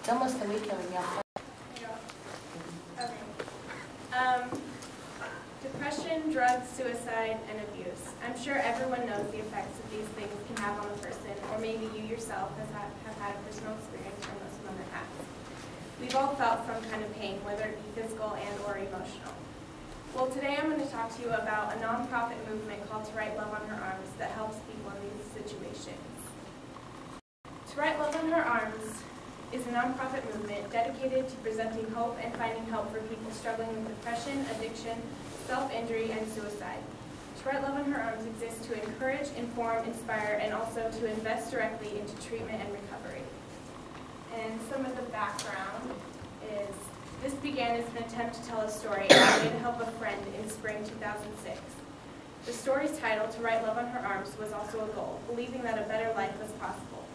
almost the weekend when y'all. Okay. Depression, drugs, suicide, and abuse. I'm sure everyone knows the effects that these things can have on a person, or maybe you yourself have had a personal experience or know someone that has. We've all felt some kind of pain, whether it be physical and or emotional. Well, today I'm going to talk to you about a nonprofit movement called To Write Love on Her Arms that helps people in these situations. To Write Love on Her Arms is a nonprofit movement dedicated to presenting hope and finding help for people struggling with depression, addiction, self-injury, and suicide. To Write Love on Her Arms exists to encourage, inform, inspire, and also to invest directly into treatment and recovery. And some of the background is, this began as an attempt to tell a story and a way to help a friend in spring 2006. The story's title, To Write Love on Her Arms, was also a goal, believing that a better life was possible.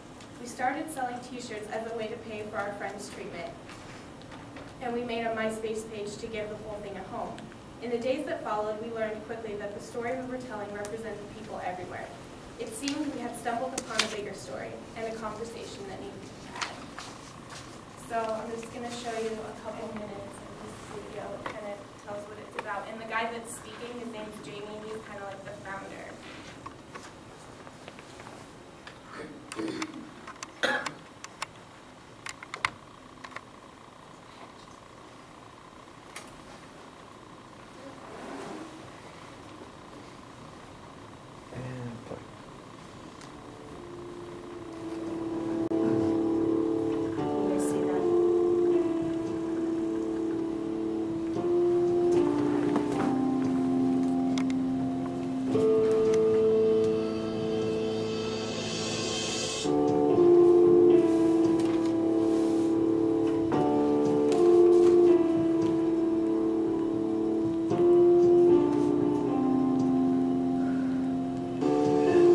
We started selling t-shirts as a way to pay for our friend's treatment, and we made a MySpace page to give the whole thing a home. In the days that followed, we learned quickly that the story we were telling represented people everywhere. It seemed we had stumbled upon a bigger story and a conversation that needed to be had. So I'm just going to show you a couple minutes of this video. It kind of tells what it's about. And the guy that's speaking, his name's Jamie, and he's kind of like the founder.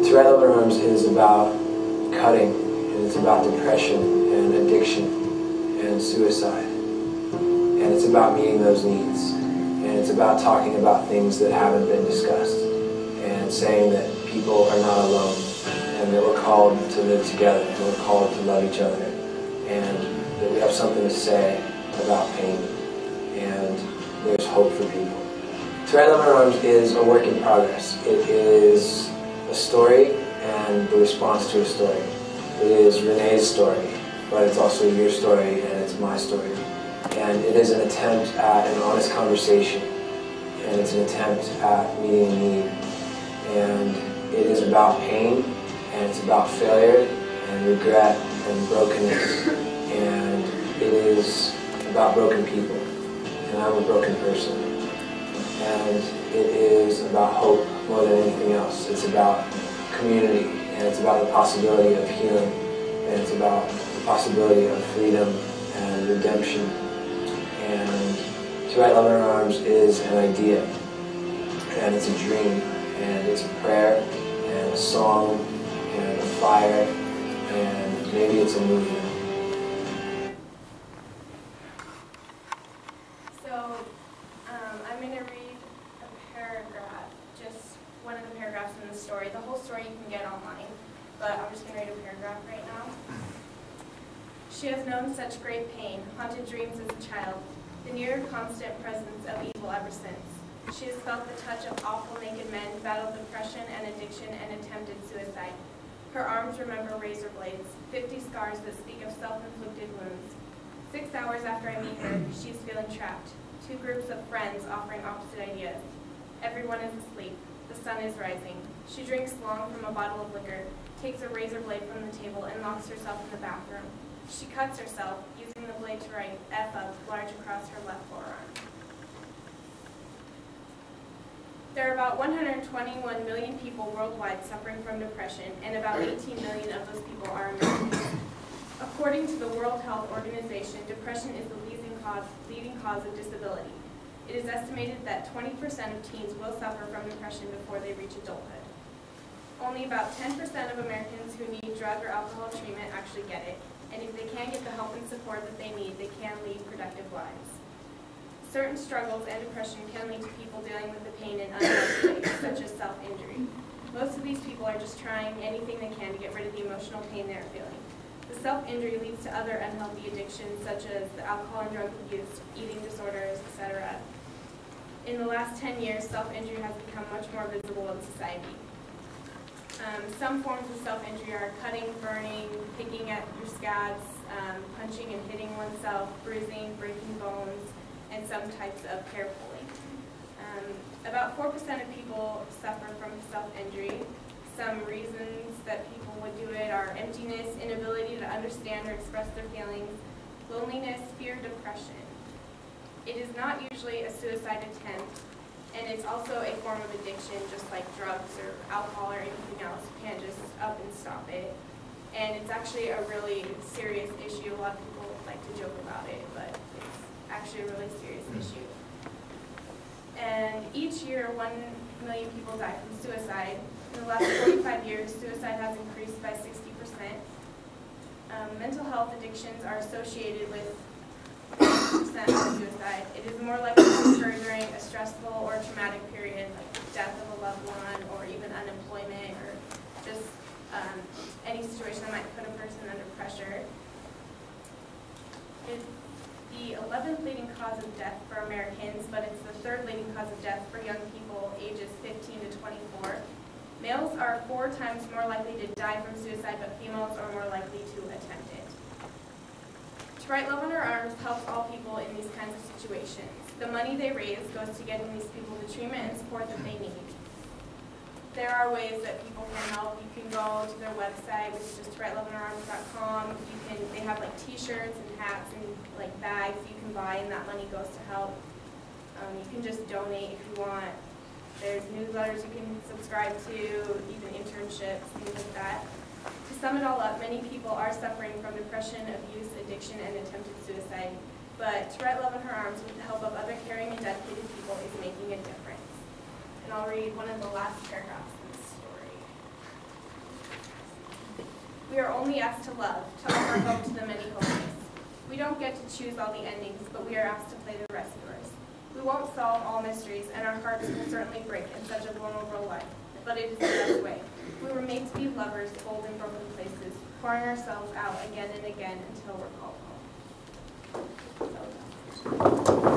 To Write Love on Her Arms is about cutting, and it's about depression and addiction and suicide. And it's about meeting those needs. And it's about talking about things that haven't been discussed. And saying that people are not alone. And that we're called to live together. And we're called to love each other. And that we have something to say about pain. And there's hope for people. To Write Love on Her Arms is a work in progress. It is a story and the response to a story. It is Renee's story, but it's also your story and it's my story. And it is an attempt at an honest conversation, and it's an attempt at meeting a need. And it is about pain, and it's about failure and regret and brokenness. And it is about broken people, and I'm a broken person. And it is about hope more than anything else. It's about community, and it's about the possibility of healing, and it's about the possibility of freedom and redemption. And To Write Love on Her Arms is an idea, and it's a dream, and it's a prayer, and a song, and a fire, and maybe it's a movement. I'm going to read a paragraph, just one of the paragraphs in the story. The whole story you can get online, but I'm just going to read a paragraph right now. She has known such great pain, haunted dreams as a child, the near constant presence of evil ever since. She has felt the touch of awful naked men, battled depression and addiction, and attempted suicide. Her arms remember razor blades, 50 scars that speak of self-inflicted wounds. 6 hours after I meet her, she's feeling trapped. 2 groups of friends offering opposite ideas. Everyone is asleep. The sun is rising. She drinks long from a bottle of liquor, takes a razor blade from the table, and locks herself in the bathroom. She cuts herself, using the blade to write F up large across her left forearm. There are about 121 million people worldwide suffering from depression, and about 18 million of those people are Americans. According to the World Health Organization, depression is the leading cause of disability. It is estimated that 20% of teens will suffer from depression before they reach adulthood. Only about 10% of Americans who need drug or alcohol treatment actually get it, and if they can get the help and support that they need, they can lead productive lives. Certain struggles and depression can lead to people dealing with the pain in unhealthy ways, such as self-injury. Most of these people are just trying anything they can to get rid of the emotional pain they're feeling. The The self-injury leads to other unhealthy addictions such as the alcohol and drug abuse, eating disorders, etc. In the last 10 years, self-injury has become much more visible in society. Some forms of self-injury are cutting, burning, picking at your scabs, punching and hitting oneself, bruising, breaking bones, and some types of hair pulling. About 4% of people suffer from self-injury. Some reasons that people would do it are emptiness, inability to understand or express their feelings, loneliness, fear, depression. It is not usually a suicide attempt, and it's also a form of addiction, just like drugs or alcohol or anything else. You can't just up and stop it. And it's actually a really serious issue. A lot of people like to joke about it, but it's actually a really serious issue. And each year, 1 million people die from suicide. In the last 45 years, suicide has increased by 60%. Mental health addictions are associated with 50% of suicide. It is more likely to occur during a stressful or traumatic period, like the death of a loved one, or even unemployment, or just any situation that might put a person under pressure. It's the 11th leading cause of death for Americans, but it's the 3rd leading cause of death for young people ages 15 to 24. Males are 4 times more likely to die from suicide, but females are more likely to attempt it. To Write Love on Our Arms helps all people in these kinds of situations. The money they raise goes to getting these people the treatment and support that they need. There are ways that people can help. You can go to their website, which is just writeloveonourarms.com. They have like t-shirts and hats and like bags you can buy, and that money goes to help. You can just donate if you want. There's newsletters you can subscribe to, even internships, things like that. To sum it all up, many people are suffering from depression, abuse, addiction, and attempted suicide. But To Write Love on Her Arms, with the help of other caring and dedicated people, is making a difference. And I'll read one of the last paragraphs in this story. We are only asked to love, to offer hope to the many hopeless. We don't get to choose all the endings, but we are asked to play the rescuers. We won't solve all mysteries, and our hearts will certainly break in such a vulnerable life, but it is the best way. We were made to be lovers, bold in broken places, pouring ourselves out again and again until we're called home. So,